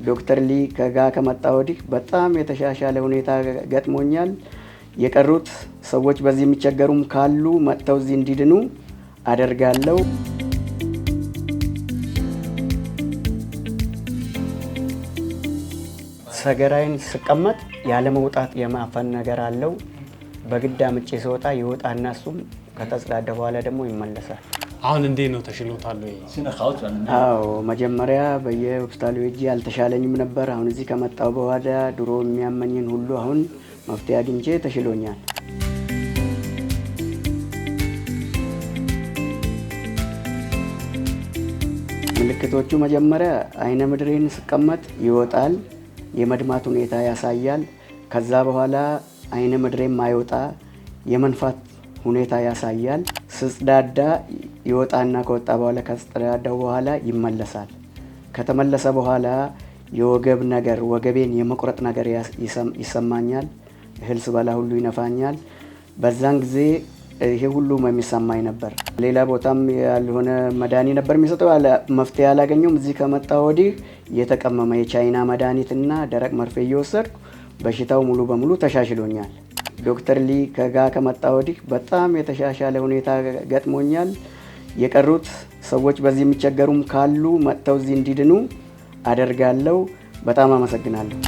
ዶክተር ሊ ከጋ ከመጣ ወዲህ በጣም የተሻሻለ ሁኔታ ገጥሞኛል። የቀሩት ሰዎች በዚህ የሚቸገሩም ካሉ መጥተው እዚህ እንዲድኑ አደርጋለሁ። ሰገራይን ስቀመጥ ያለ መውጣት የማፈን ነገር አለው። በግድ አምጬ ሲወጣ ይወጣና እሱም ከተጸዳዳ በኋላ ደግሞ ይመለሳል። አሁን እንዴት ነው ተሽሎታል ወይ? አዎ መጀመሪያ በየሆስፒታሉ ሄጄ አልተሻለኝም ነበር። አሁን እዚህ ከመጣው በኋላ ድሮ የሚያመኝን ሁሉ አሁን መፍትሄ አግኝቼ ተሽሎኛል። ምልክቶቹ መጀመሪያ አይነ ምድሬን ስቀመጥ ይወጣል፣ የመድማት ሁኔታ ያሳያል። ከዛ በኋላ አይነ ምድሬን ማይወጣ የመንፋት ሁኔታ ያሳያል። ስጽዳዳ ይወጣና ከወጣ በኋላ ከጽዳዳው በኋላ ይመለሳል። ከተመለሰ በኋላ የወገብ ነገር ወገቤን የመቁረጥ ነገር ይሰማኛል። እህል ስበላ ሁሉ ይነፋኛል። በዛን ጊዜ ይሄ ሁሉ የሚሰማኝ ነበር። ሌላ ቦታም ያልሆነ መድኃኒት ነበር የሚሰጠው፣ መፍትሄ አላገኘሁም። እዚህ ከመጣ ወዲህ የተቀመመ የቻይና መድኃኒትና ደረቅ መርፌ እየወሰድኩ በሽታው ሙሉ በሙሉ ተሻሽሎኛል። ዶክተር ሊ ከጋ ከመጣ ወዲህ በጣም የተሻሻለ ሁኔታ ገጥሞኛል። የቀሩት ሰዎች በዚህ የሚቸገሩም ካሉ መጥተው እዚህ እንዲድኑ አደርጋለሁ። በጣም አመሰግናለሁ።